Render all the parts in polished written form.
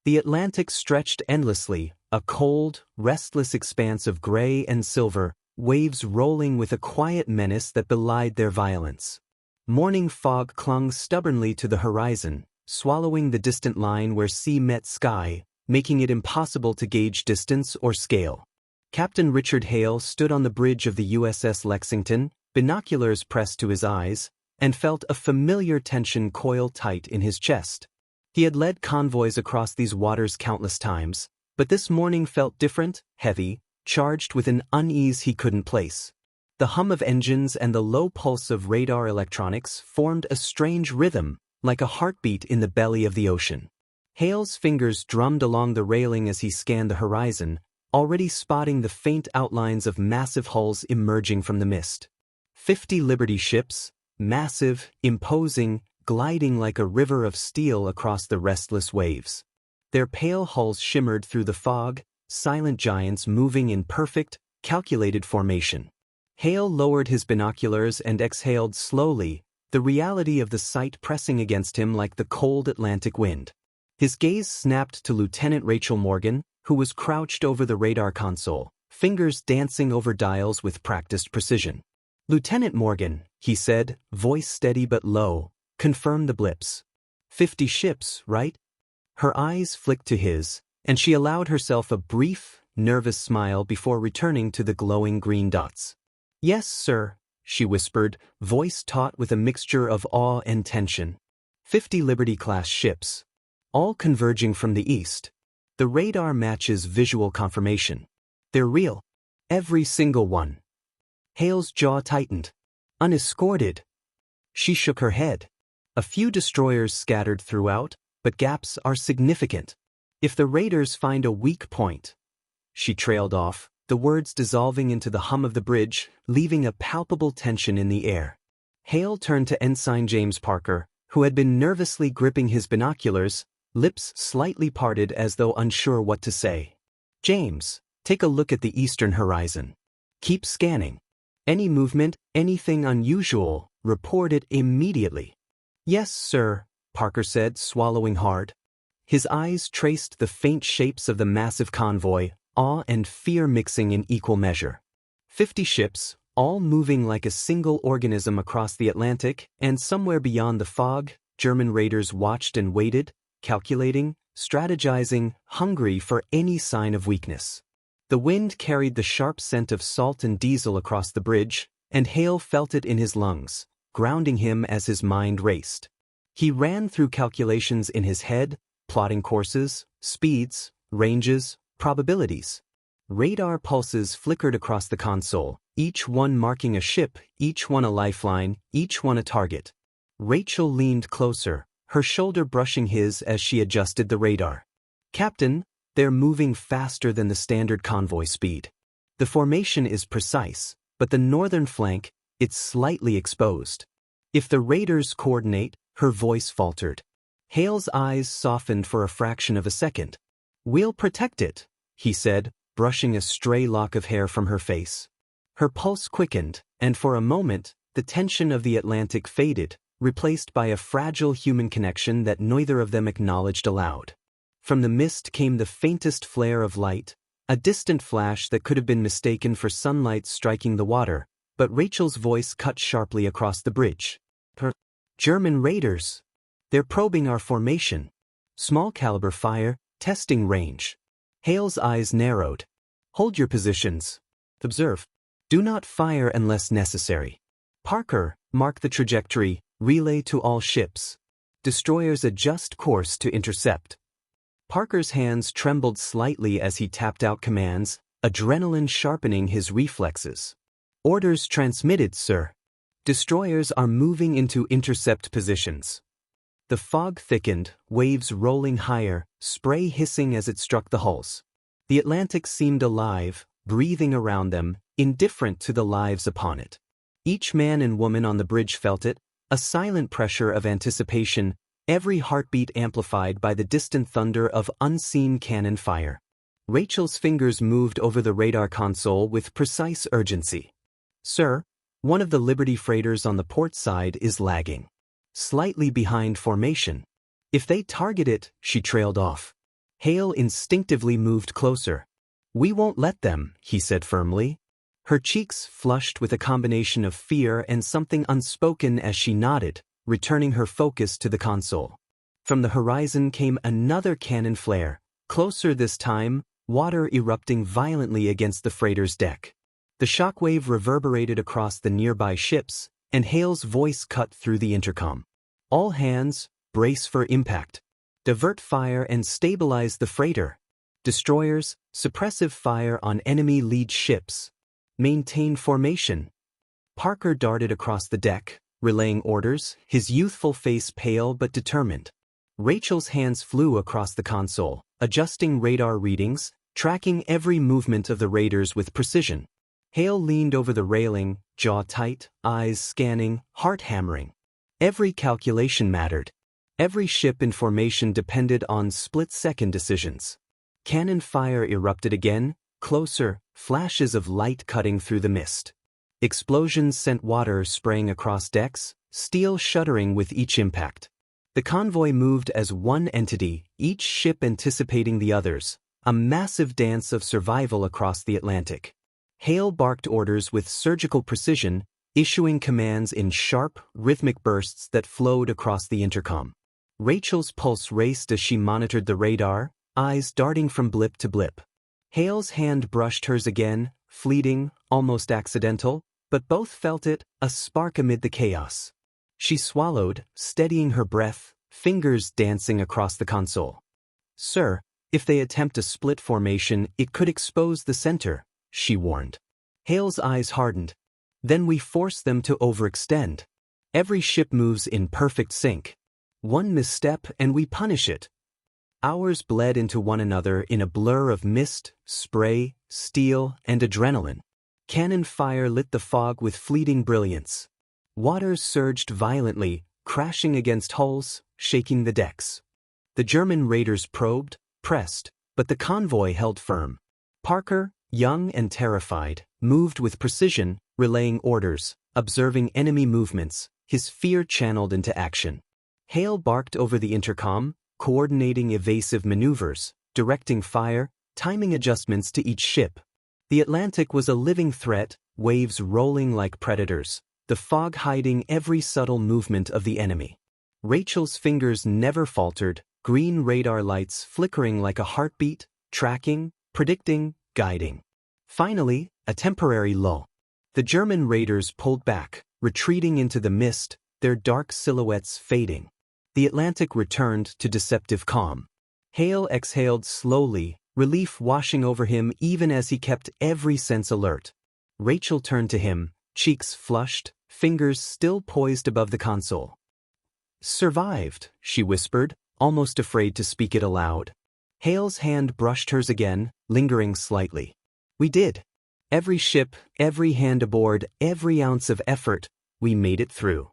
The Atlantic stretched endlessly, a cold, restless expanse of gray and silver, waves rolling with a quiet menace that belied their violence. Morning fog clung stubbornly to the horizon, swallowing the distant line where sea met sky, making it impossible to gauge distance or scale. Captain Richard Hale stood on the bridge of the USS Lexington, binoculars pressed to his eyes, and felt a familiar tension coil tight in his chest. He had led convoys across these waters countless times, but this morning felt different, heavy, charged with an unease he couldn't place. The hum of engines and the low pulse of radar electronics formed a strange rhythm, like a heartbeat in the belly of the ocean. Hale's fingers drummed along the railing as he scanned the horizon, already spotting the faint outlines of massive hulls emerging from the mist. 50 Liberty ships, massive, imposing, gliding like a river of steel across the restless waves. Their pale hulls shimmered through the fog, silent giants moving in perfect, calculated formation. Hale lowered his binoculars and exhaled slowly, the reality of the sight pressing against him like the cold Atlantic wind. His gaze snapped to Lieutenant Rachel Morgan, who was crouched over the radar console, fingers dancing over dials with practiced precision. "Lieutenant Morgan," he said, voice steady but low, "confirm the blips. 50 ships, right?" Her eyes flicked to his, and she allowed herself a brief, nervous smile before returning to the glowing green dots. "Yes, sir," she whispered, voice taut with a mixture of awe and tension. 50 Liberty-class ships, all converging from the east. The radar matches visual confirmation. They're real. Every single one. Hale's jaw tightened. Unescorted. She shook her head. A few destroyers scattered throughout, but gaps are significant. If the raiders find a weak point. She trailed off, the words dissolving into the hum of the bridge, leaving a palpable tension in the air. Hale turned to Ensign James Parker, who had been nervously gripping his binoculars, lips slightly parted as though unsure what to say. "James, take a look at the eastern horizon. Keep scanning. Any movement, anything unusual, report it immediately." "Yes, sir," Parker said, swallowing hard. His eyes traced the faint shapes of the massive convoy, awe and fear mixing in equal measure. 50 ships, all moving like a single organism across the Atlantic, and somewhere beyond the fog, German raiders watched and waited, calculating, strategizing, hungry for any sign of weakness. The wind carried the sharp scent of salt and diesel across the bridge, and Hale felt it in his lungs, grounding him as his mind raced. He ran through calculations in his head, plotting courses, speeds, ranges, probabilities. Radar pulses flickered across the console, each one marking a ship, each one a lifeline, each one a target. Rachel leaned closer, her shoulder brushing his as she adjusted the radar. "Captain, they're moving faster than the standard convoy speed. The formation is precise, but the northern flank, it's slightly exposed. If the raiders coordinate," her voice faltered. Hale's eyes softened for a fraction of a second. "We'll protect it," he said, brushing a stray lock of hair from her face. Her pulse quickened, and for a moment, the tension of the Atlantic faded, replaced by a fragile human connection that neither of them acknowledged aloud. From the mist came the faintest flare of light, a distant flash that could have been mistaken for sunlight striking the water, but Rachel's voice cut sharply across the bridge. "German raiders. They're probing our formation. Small caliber fire, testing range." Hale's eyes narrowed. "Hold your positions. Observe. Do not fire unless necessary. Parker, mark the trajectory, relay to all ships. Destroyers adjust course to intercept." Parker's hands trembled slightly as he tapped out commands, adrenaline sharpening his reflexes. "Orders transmitted, sir. Destroyers are moving into intercept positions." The fog thickened, waves rolling higher, spray hissing as it struck the hulls. The Atlantic seemed alive, breathing around them, indifferent to the lives upon it. Each man and woman on the bridge felt it, a silent pressure of anticipation, every heartbeat amplified by the distant thunder of unseen cannon fire. Rachel's fingers moved over the radar console with precise urgency. "Sir, one of the Liberty freighters on the port side is lagging. Slightly behind formation. If they target it," she trailed off. Hale instinctively moved closer. "We won't let them," he said firmly. Her cheeks flushed with a combination of fear and something unspoken as she nodded, returning her focus to the console. From the horizon came another cannon flare, closer this time, water erupting violently against the freighter's deck. The shockwave reverberated across the nearby ships, and Hale's voice cut through the intercom. "All hands, brace for impact. Divert fire and stabilize the freighter. Destroyers, suppressive fire on enemy lead ships. Maintain formation." Parker darted across the deck, relaying orders, his youthful face pale but determined. Rachel's hands flew across the console, adjusting radar readings, tracking every movement of the raiders with precision. Hale leaned over the railing, jaw tight, eyes scanning, heart hammering. Every calculation mattered. Every ship in formation depended on split-second decisions. Cannon fire erupted again, closer, flashes of light cutting through the mist. Explosions sent water spraying across decks, steel shuddering with each impact. The convoy moved as one entity, each ship anticipating the others, a massive dance of survival across the Atlantic. Hale barked orders with surgical precision, issuing commands in sharp, rhythmic bursts that flowed across the intercom. Rachel's pulse raced as she monitored the radar, eyes darting from blip to blip. Hale's hand brushed hers again, fleeting, almost accidental, but both felt it, a spark amid the chaos. She swallowed, steadying her breath, fingers dancing across the console. "Sir, if they attempt a split formation, it could expose the center," she warned. Hale's eyes hardened. "Then we force them to overextend. Every ship moves in perfect sync. One misstep and we punish it." Hours bled into one another in a blur of mist, spray, steel, and adrenaline. Cannon fire lit the fog with fleeting brilliance. Waters surged violently, crashing against hulls, shaking the decks. The German raiders probed, pressed, but the convoy held firm. Parker, young and terrified, moved with precision, relaying orders, observing enemy movements, his fear channeled into action. Hale barked over the intercom, coordinating evasive maneuvers, directing fire, timing adjustments to each ship. The Atlantic was a living threat, waves rolling like predators, the fog hiding every subtle movement of the enemy. Rachel's fingers never faltered, green radar lights flickering like a heartbeat, tracking, predicting, guiding. Finally, a temporary lull. The German raiders pulled back, retreating into the mist, their dark silhouettes fading. The Atlantic returned to deceptive calm. Hale exhaled slowly, relief washing over him even as he kept every sense alert. Rachel turned to him, cheeks flushed, fingers still poised above the console. "Survived," she whispered, almost afraid to speak it aloud. Hale's hand brushed hers again, lingering slightly. "We did. Every ship, every hand aboard, every ounce of effort, we made it through."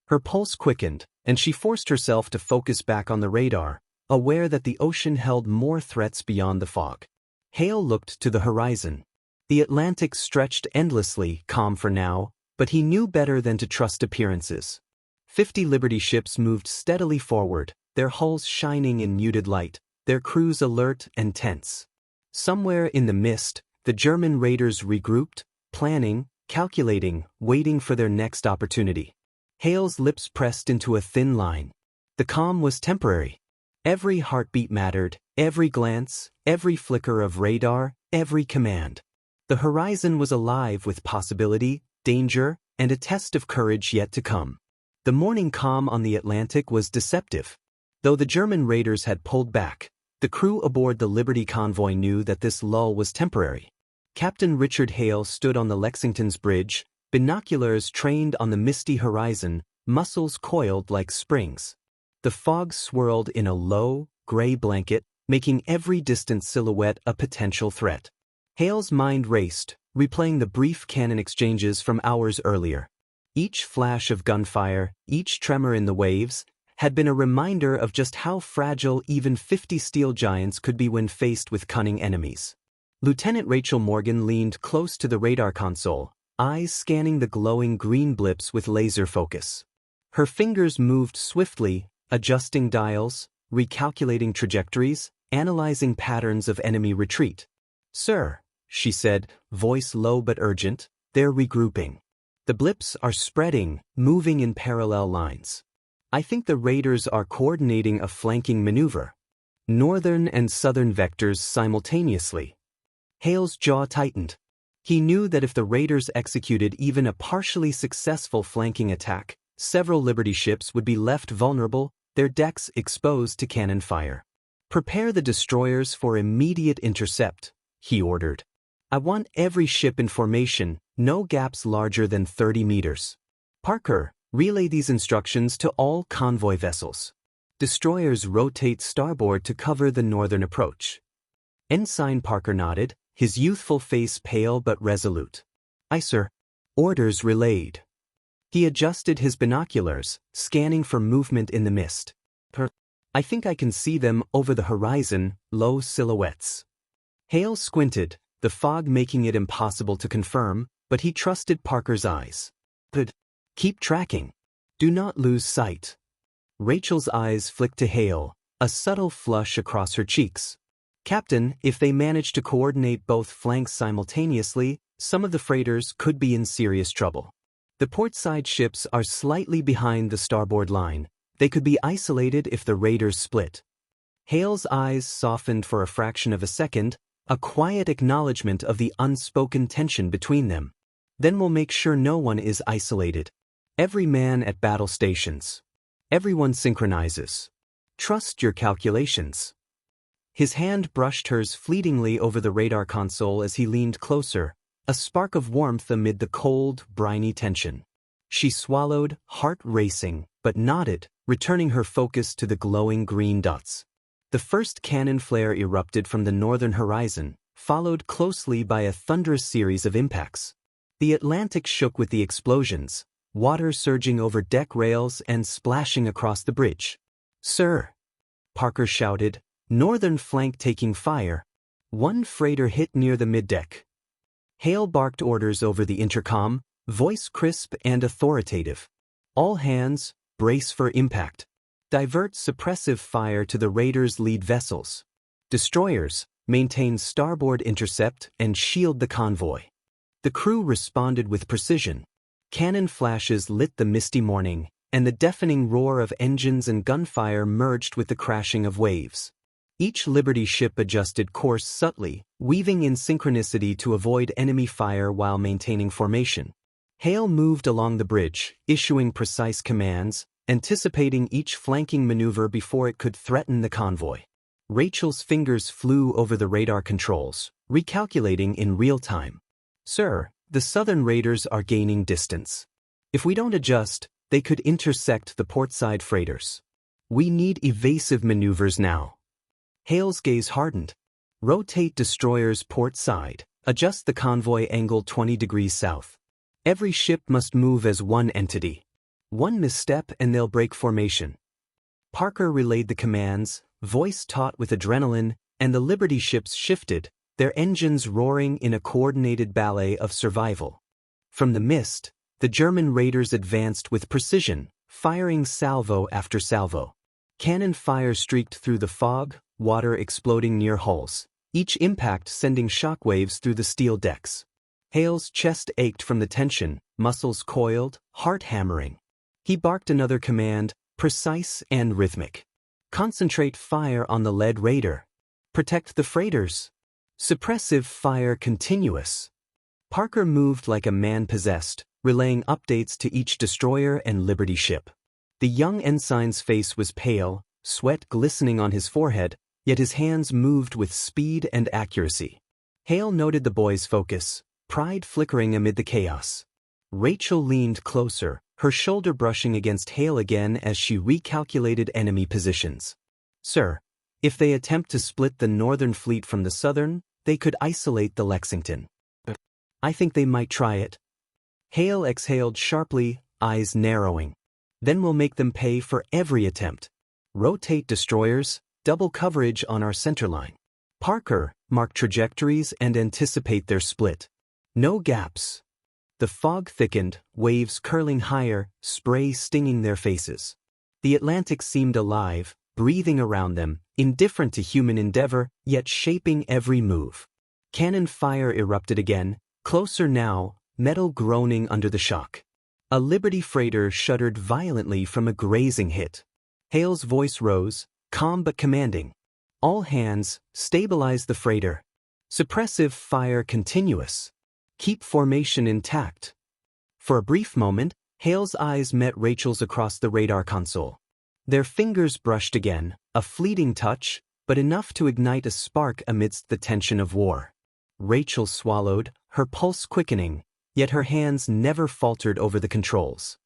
Her pulse quickened, and she forced herself to focus back on the radar, aware that the ocean held more threats beyond the fog. Hale looked to the horizon. The Atlantic stretched endlessly, calm for now, but he knew better than to trust appearances. 50 Liberty ships moved steadily forward, their hulls shining in muted light, their crews alert and tense. Somewhere in the mist, the German raiders regrouped, planning, calculating, waiting for their next opportunity. Hale's lips pressed into a thin line. The calm was temporary. Every heartbeat mattered, every glance, every flicker of radar, every command. The horizon was alive with possibility, danger, and a test of courage yet to come. The morning calm on the Atlantic was deceptive. Though the German raiders had pulled back, the crew aboard the Liberty convoy knew that this lull was temporary. Captain Richard Hale stood on the Lexington's bridge, binoculars trained on the misty horizon, muscles coiled like springs. The fog swirled in a low, gray blanket, making every distant silhouette a potential threat. Hale's mind raced, replaying the brief cannon exchanges from hours earlier. Each flash of gunfire, each tremor in the waves, had been a reminder of just how fragile even 50 steel giants could be when faced with cunning enemies. Lieutenant Rachel Morgan leaned close to the radar console, eyes scanning the glowing green blips with laser focus. Her fingers moved swiftly, adjusting dials, recalculating trajectories, analyzing patterns of enemy retreat. "Sir," she said, voice low but urgent, "they're regrouping. The blips are spreading, moving in parallel lines. I think the raiders are coordinating a flanking maneuver. Northern and southern vectors simultaneously." Hale's jaw tightened. He knew that if the raiders executed even a partially successful flanking attack, several Liberty ships would be left vulnerable, their decks exposed to cannon fire. "Prepare the destroyers for immediate intercept," he ordered. "I want every ship in formation, no gaps larger than 30 meters. Parker, relay these instructions to all convoy vessels. Destroyers rotate starboard to cover the northern approach." Ensign Parker nodded, his youthful face pale but resolute. "Aye, sir." Orders relayed. He adjusted his binoculars, scanning for movement in the mist. "I think I can see them over the horizon, low silhouettes." Hale squinted, the fog making it impossible to confirm, but he trusted Parker's eyes. "Good. Keep tracking. Do not lose sight." Rachel's eyes flicked to Hale, a subtle flush across her cheeks. "Captain, if they manage to coordinate both flanks simultaneously, some of the freighters could be in serious trouble. The portside ships are slightly behind the starboard line. They could be isolated if the raiders split." Hale's eyes softened for a fraction of a second, a quiet acknowledgement of the unspoken tension between them. "Then we'll make sure no one is isolated. Every man at battle stations. Everyone synchronizes. Trust your calculations." His hand brushed hers fleetingly over the radar console as he leaned closer, a spark of warmth amid the cold, briny tension. She swallowed, heart racing, but nodded, returning her focus to the glowing green dots. The first cannon flare erupted from the northern horizon, followed closely by a thunderous series of impacts. The Atlantic shook with the explosions, water surging over deck rails and splashing across the bridge. "Sir!" Parker shouted, "northern flank taking fire." One freighter hit near the middeck. Hale barked orders over the intercom, voice crisp and authoritative. "All hands, brace for impact. Divert suppressive fire to the raiders' lead vessels. Destroyers, maintain starboard intercept and shield the convoy." The crew responded with precision. Cannon flashes lit the misty morning, and the deafening roar of engines and gunfire merged with the crashing of waves. Each Liberty ship adjusted course subtly, weaving in synchronicity to avoid enemy fire while maintaining formation. Hale moved along the bridge, issuing precise commands, anticipating each flanking maneuver before it could threaten the convoy. Rachel's fingers flew over the radar controls, recalculating in real time. "Sir, the southern raiders are gaining distance. If we don't adjust, they could intersect the portside freighters. We need evasive maneuvers now." Hale's gaze hardened. "Rotate destroyers port side, adjust the convoy angle 20 degrees south. Every ship must move as one entity. One misstep and they'll break formation." Parker relayed the commands, voice taut with adrenaline, and the Liberty ships shifted, their engines roaring in a coordinated ballet of survival. From the mist, the German raiders advanced with precision, firing salvo after salvo. Cannon fire streaked through the fog, water exploding near hulls, each impact sending shockwaves through the steel decks. Hale's chest ached from the tension, muscles coiled, heart hammering. He barked another command, precise and rhythmic. "Concentrate fire on the lead raider. Protect the freighters. Suppressive fire continuous." Parker moved like a man possessed, relaying updates to each destroyer and Liberty ship. The young ensign's face was pale, sweat glistening on his forehead, yet his hands moved with speed and accuracy. Hale noted the boy's focus, pride flickering amid the chaos. Rachel leaned closer, her shoulder brushing against Hale again as she recalculated enemy positions. "Sir, if they attempt to split the northern fleet from the southern, they could isolate the Lexington." "I think they might try it." Hale exhaled sharply, eyes narrowing. "Then we'll make them pay for every attempt. Rotate destroyers, double coverage on our centerline. Parker, mark trajectories and anticipate their split. No gaps." The fog thickened, waves curling higher, spray stinging their faces. The Atlantic seemed alive, breathing around them, indifferent to human endeavor, yet shaping every move. Cannon fire erupted again, closer now, metal groaning under the shock. A Liberty freighter shuddered violently from a grazing hit. Hale's voice rose, calm but commanding. All hands, stabilize the freighter. Suppressive fire continuous. Keep formation intact. For a brief moment, Hale's eyes met Rachel's across the radar console. Their fingers brushed again, a fleeting touch, but enough to ignite a spark amidst the tension of war. Rachel swallowed, her pulse quickening, yet her hands never faltered over the controls.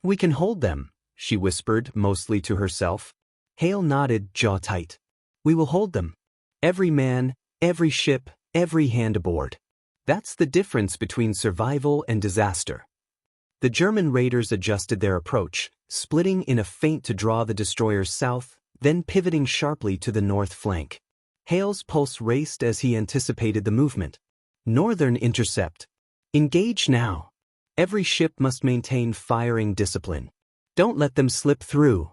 "We can hold them," she whispered, mostly to herself. Hale nodded, jaw tight. "We will hold them. Every man, every ship, every hand aboard. That's the difference between survival and disaster." The German raiders adjusted their approach, splitting in a feint to draw the destroyers south, then pivoting sharply to the north flank. Hale's pulse raced as he anticipated the movement. Northern intercept. Engage now. Every ship must maintain firing discipline. Don't let them slip through.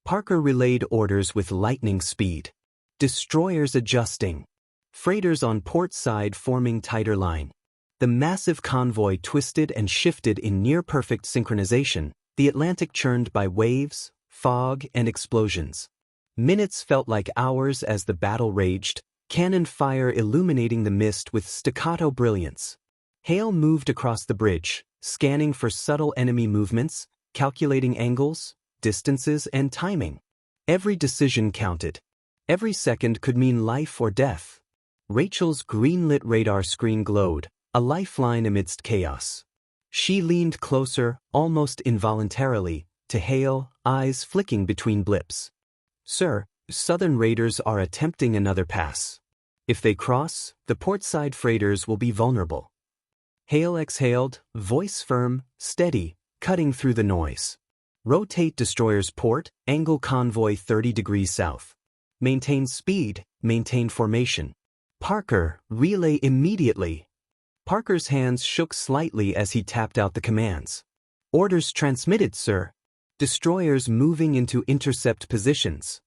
Parker relayed orders with lightning speed. Destroyers adjusting. Freighters on port side forming tighter line. The massive convoy twisted and shifted in near-perfect synchronization, the Atlantic churned by waves, fog, and explosions. Minutes felt like hours as the battle raged, cannon fire illuminating the mist with staccato brilliance. Hale moved across the bridge, scanning for subtle enemy movements, calculating angles, distances, and timing. Every decision counted. Every second could mean life or death. Rachel's green-lit radar screen glowed, a lifeline amidst chaos. She leaned closer, almost involuntarily, to Hale, eyes flicking between blips. "Sir, Southern raiders are attempting another pass. If they cross, the portside freighters will be vulnerable." Hale exhaled, voice firm, steady, cutting through the noise. "Rotate destroyer's port, angle convoy 30 degrees south. Maintain speed, maintain formation. Parker, relay immediately." Parker's hands shook slightly as he tapped out the commands. "Orders transmitted, sir. Destroyers moving into intercept positions."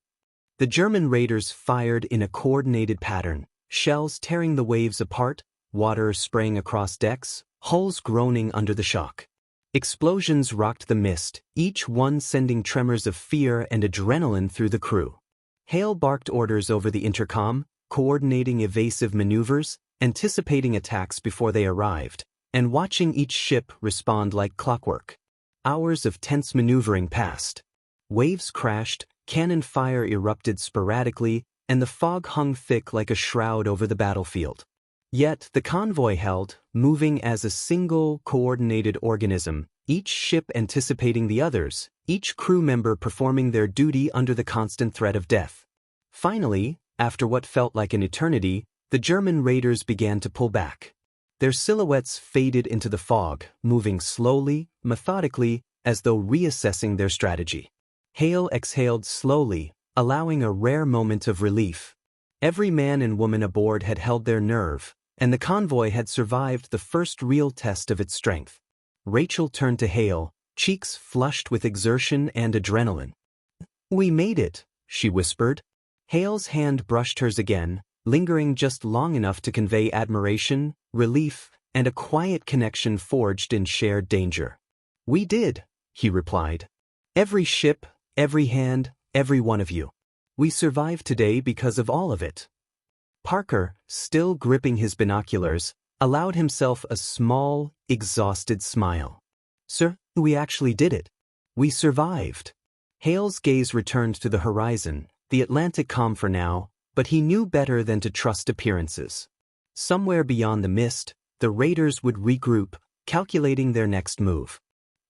The German raiders fired in a coordinated pattern, shells tearing the waves apart, water spraying across decks, hulls groaning under the shock. Explosions rocked the mist, each one sending tremors of fear and adrenaline through the crew. Hale barked orders over the intercom, coordinating evasive maneuvers, anticipating attacks before they arrived, and watching each ship respond like clockwork. Hours of tense maneuvering passed. Waves crashed, cannon fire erupted sporadically, and the fog hung thick like a shroud over the battlefield. Yet the convoy held, moving as a single, coordinated organism, each ship anticipating the others, each crew member performing their duty under the constant threat of death. Finally, after what felt like an eternity, the German raiders began to pull back. Their silhouettes faded into the fog, moving slowly, methodically, as though reassessing their strategy. Hale exhaled slowly, allowing a rare moment of relief. Every man and woman aboard had held their nerve, and the convoy had survived the first real test of its strength. Rachel turned to Hale, cheeks flushed with exertion and adrenaline. "We made it," she whispered. Hale's hand brushed hers again, lingering just long enough to convey admiration, relief, and a quiet connection forged in shared danger. "We did," he replied. "Every ship, every hand, every one of you. We survived today because of all of it." Parker, still gripping his binoculars, allowed himself a small, exhausted smile. "Sir, we actually did it. We survived." Hale's gaze returned to the horizon, the Atlantic calm for now, but he knew better than to trust appearances. Somewhere beyond the mist, the raiders would regroup, calculating their next move.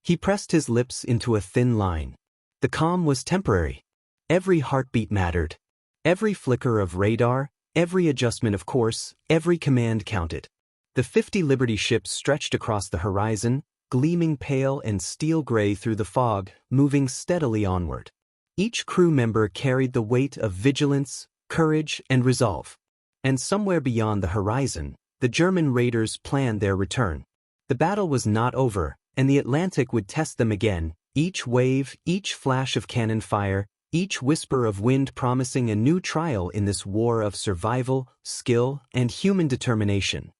He pressed his lips into a thin line. The calm was temporary. Every heartbeat mattered. Every flicker of radar, every adjustment of course, every command counted. The 50 Liberty ships stretched across the horizon, gleaming pale and steel gray through the fog, moving steadily onward. Each crew member carried the weight of vigilance, courage, and resolve. And somewhere beyond the horizon, the German raiders planned their return. The battle was not over, and the Atlantic would test them again, each wave, each flash of cannon fire, each whisper of wind promising a new trial in this war of survival, skill, and human determination.